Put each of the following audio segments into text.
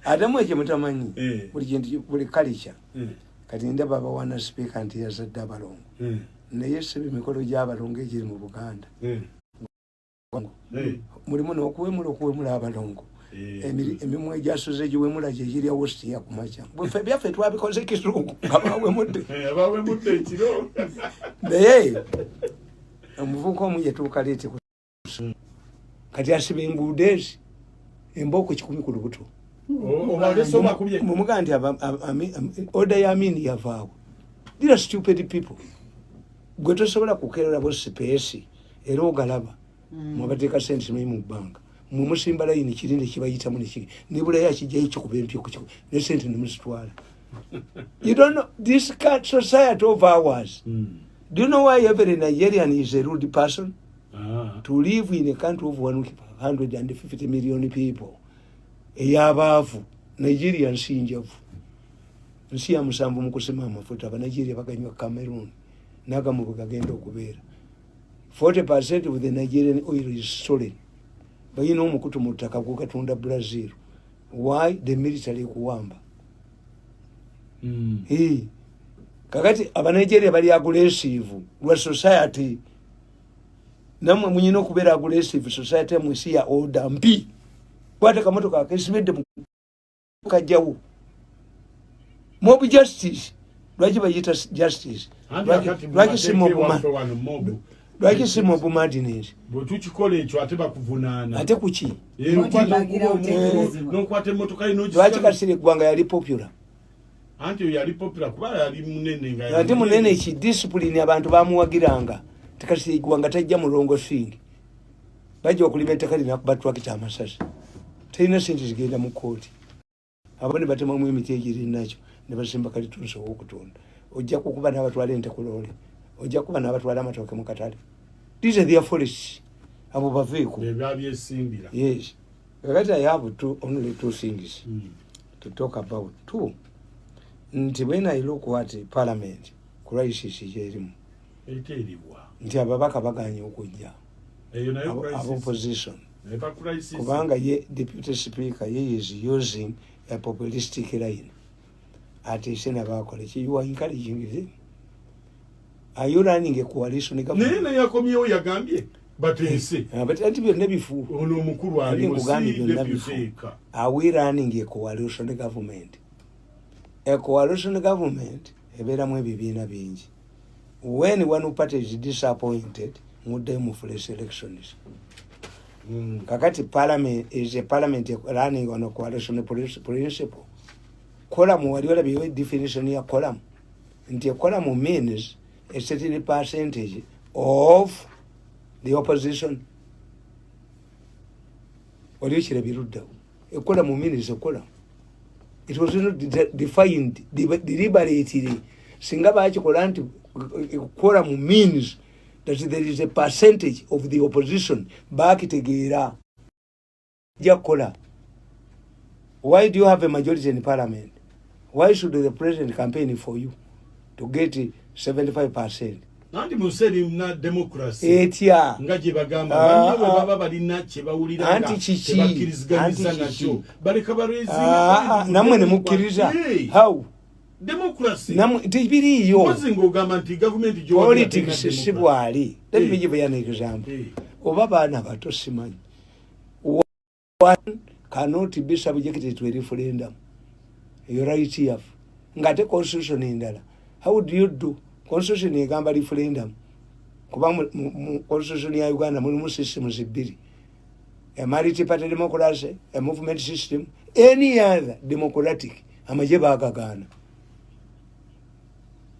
Adamu ekyo mutamanyi buli kintu buli culture kati ndaba bawana speaker nti yazadde abalongo naye sibi mikolo gy'abalongo egiri mu Buganda mulimu n'okuwemula abalongo emirimu egyasuze giwemula gye giri awositiya ku makya bwefe byaffe twabikoze kizungu nga bawemudde ekiro naye omuvubuka omu yetuuka leete kati asiba enguudo ezi embooko 10 ku lubuto mumugaa nti oda ya Amini yavaawo. These are stupid people. Gwe tosobola kukererabo sipeesi era ogalaba mwabateeka sente mu banka mumusimba layini kirinde kibayitamu nekiri nibula yakijjayo kikuba empyo ne sente nemuzitwala. You don't know this society of ours. Do you know why every Nigerian is a rude person? To live in a country of 150 million people. Eyabaavu Nigeria nsinjavu nsi ya musanvu mu kusema amafuta aba Nigeria baganywa Cameroon nagamu bagagenda okubeera 40% of the Nigerian oil is stolen bayina omukutu mu ttaka gukatunda Brazil. Why? The military kuwamba kakati aba Nigeria bali aggressive lwa society namwe munyina okubeera aggressive society mwisi ya order mpi kwata kamotoka kesibedde kajjawo mob justice lwaki bayita justice lwaki si mob madness bwetukikola ekyo ate bakuvunaana ate kuki nokwata emotoka lwaki kasire eggwanga yali popular anti yali popular kuba yali munene nga ate munene ki discipline abantu bamuwagiranga tekasire eggwanga tajja mulongo singi bajja okulima ettaka lina batwakita amasasi tayina sente zigenda mu kooti abone batemamu emiti egiri nakyo ne basimba kalitunso okutunda ojja kukuba n'abatwala ente ku loole ojja kuba n'abatwala amatooke mu katale. These are their forests abo baveeko ebyesimbira. Yes, kakati I have only two things to talk about. Two, nti when I look at parliament crisis gyerimu nti ababaka baganye okujja abo opposition kubanga ye deputy speaker ye is using a populistic line ati sena bakola ki you are encouraging them. Are you running a coalition government? Nene yakomyewo yagambye batense but anti byonna bifu ono omukulu ali musi. Are we running a coalition government? A coalition government ebeeramu ebibiina bingi. When one party is disappointed mudde fresh elections. Kakati parliament is a parliament running on a coalition principle. Column wali wala biwe definition ya column. Nti column means a certain percentage of the opposition. Wali chira birudda. A column means a column. It was not defined deliberately. Singaba achikola nti column means that there is a percentage of the opposition back tegeera jakola. Why do you have a majority in parliament? Why should the president campaign for you to get 75%? Nandi museri na democracy etya ngaje bagamba banawe baba balina chebawulira tebakirizganisa nacho bali kabarezi namwe ne mukiriza how democracy namwe tibiriyo muzingo gamba nti government jo politics sibwali. Let me give you an example. Oba bana bato simanyi one cannot be subjected to a referendum. You right here ngate constitution indala. How do you do constitution egamba referendum kuba mu constitution ya Uganda mulimu system zibiri, a multi-party democracy, a movement system, any other democratic amaje bagagana.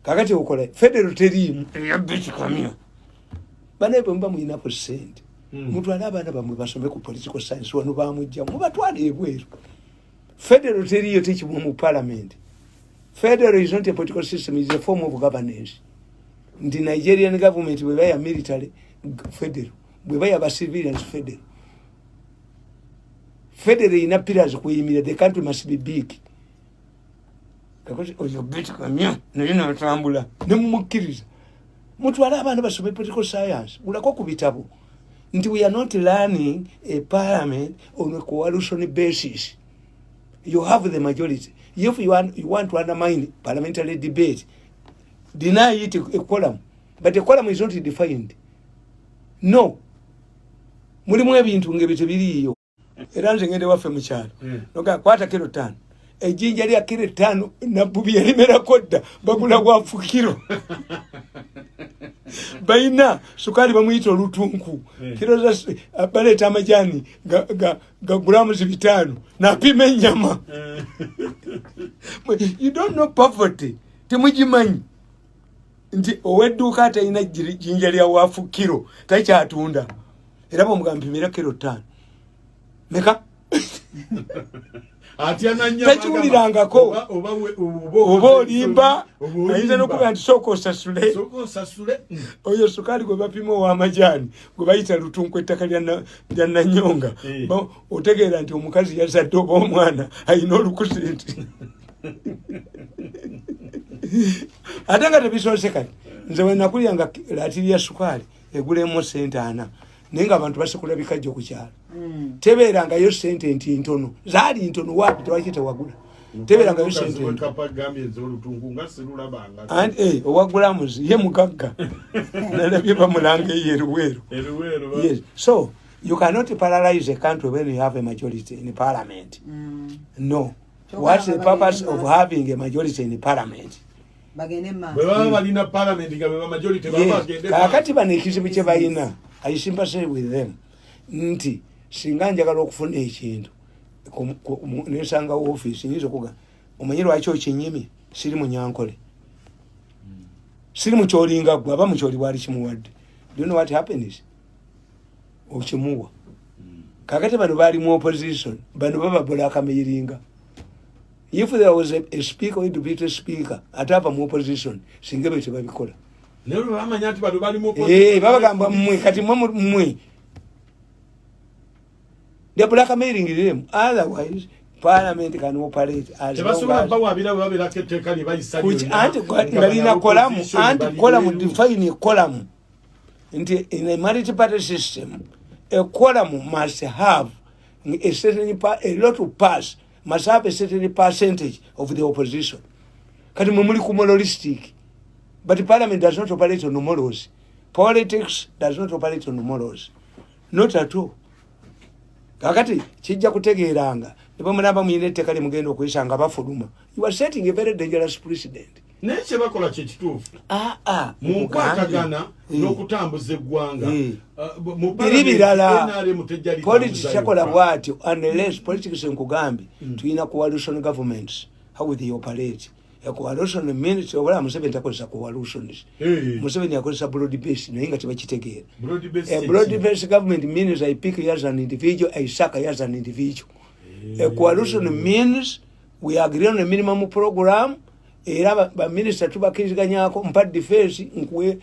Kakati ukola federal teri yabiti kamio bana bamba mu ina percent mtu alaba bamwe basome ku political science wanu bamujja mu batwale ebweru. Federal teri yo techi mu parliament. Federal is not a political system, it's a form of governance. The Nigerian government we buy a military federal, we buy a civilians federal. Federal in a pillars the country must be big. Because your bit kamyo no tambula ne mukiriza mutu alaba na basome political science ulako kubitabo nti we are not running a parliament on a coalition basis. You have the majority. If you want to undermine parliamentary debate, deny it a quorum. But a quorum is not defined. No. Mulimu ebintu ngebite biriyo. Era nze ngende waffe mu kyalo. Noga kwata kilo 5. Ejinja lya kilo 5 na bubi yalimera kodda bagula kwa fukiro. Baina sukali bamuyita olutunku. Kilo za baleta amajani ga grams 5 na pime nyama. You don't know poverty. Timujimanyi. Nti owedduka ate ina jinja lya wafu kilo tacha atunda. Era bomugampimira kilo 5. Meka atiana nyama tachiulirangako oba olimba ayinza nokuba nti soko sasule oyo sukali gwe bapima w'amajani gwe bayita lutunku ettaka lya nanyonga otegeera nti omukazi yazadde oba omwana ayina olukusenti ate nga tebisoose kati nze we nakulyanga laatiri ya sukali egulemu sente 4 naye nga abantu basekula bikajjo ku kyalo tebeerangayo sente nti ntono zaali ntono wapi tewaki tewagula tebeerangayo sente owagulamuzi ye mugagga nalabye bamulanga eyeruweru. Yes. So you cannot paralyze a country when you have a majority in parliament. No. What's the purpose of having a majority in parliament? Kakati bano ekizibu kye balina I sympathize with them. Nti singa njagala okufuna ekintu nesanga office nizo kuga omanyi lwaki okinyimi siri munyankole siri mucholinga gwa aba mucholi wali kimuwadde. Do you know what happens? Okimuwa kakati bano bali mu opposition bano baba bulaka meyiringa. If there was a speaker or a deputy speaker atapa mu opposition singebe tebabikola. Lero bamanya nti bado bali mu opposition. Babagamba mmwe kati mmwe they are blackmailing them. Otherwise, Parliament can operate as which anti-column define a column. In a multi-party system, a column must have a certain a lot of pass must have a certain percentage of the opposition. But Parliament does not operate on morals. Politics does not operate on morals. Not at all. Kakati kijja kutegeeranga nibo mulaba muyine etteka limugenda okuyisanga bafuluma. You are setting a very dangerous precedent. Neche bakola kye kituufu. Mukwatagana n'okutambuza eggwanga. Birala politics chakola bwatyo unless politics nkugambye tuyina coalition governments. How will they operate? A coalition means wala Museveni takozesa coalitions. Museveni akozesa broad based naye nga tebakitegeera. A broad based government means I pick you as an individual, I sack you as an individual. A coalition means we agree on a minimum program. Era ba minister tubakiriziganyako mpa defense nkuwe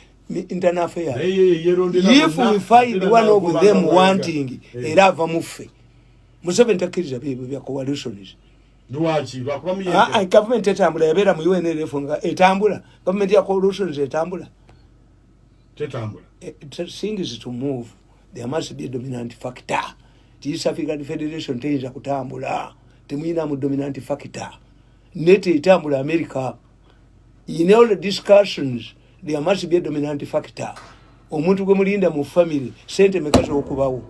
internal affairs. If we find one of them wanting era ava mufe. Museveni takiriza bya coalitions. Government etambula yabeera mu UNLF nga etambula. Government ya coalitions etambula. Things to move. There must be a dominant factor. The East African Federation teyinza kutambula. Temuyina mu dominant factor. Nete etambula America. In all the discussions, there must be a dominant factor. Omuntu gwe mulinda mu family, sente mekazo okubawo.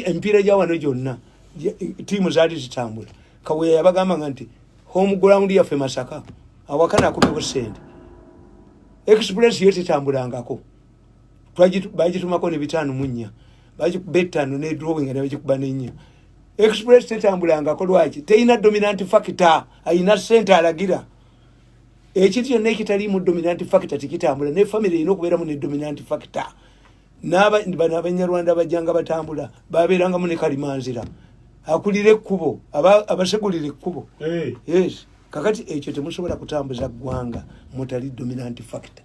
Empira gyawano gyonna. Tiimu zaali zitambula. Kawe yabagamba nti home ground yaffe Masaka awakana akubiwo sente. Express yete tambulangako. Bagitumako ne 5 bagibetano ne drawing ne bagikuba n'ennya. Express tetambulangako lwaki teina dominant factor ayina sente alagira. Ekityo nekitali mu dominant factor tikitambula ne family ino kubeera mu ne dominant factor. Bano abanyarwanda bajjanga batambula babeeranga mu ne kalimanzira. Akulire kubo abasegulire kubo. Yes. Kakati ekyo temusobola kutambuza ggwanga mutali dominant factor.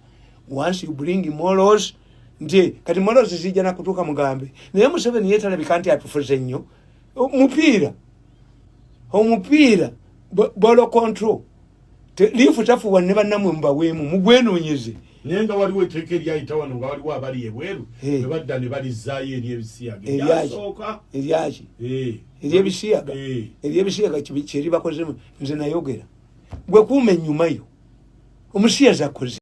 Once you bring morals, nje kati morals zijja na kutuka mugambe. Naye Museveni yetalabika nti atufuze nnyo. Omupira bolo control. Lifu tafu wanne bannamwe mbawemu mugwenoonyeze. naye nga waliwo etteeka eryayita wano nga waliwo abali ebweru ne badda ne balizaayo eri ebisiyaga eryasooka eryaki eryebisiyaga eryebisiyaga kyeri bakozemu nze nayogera bwe kuuma ennyumayo omusiyazi akoze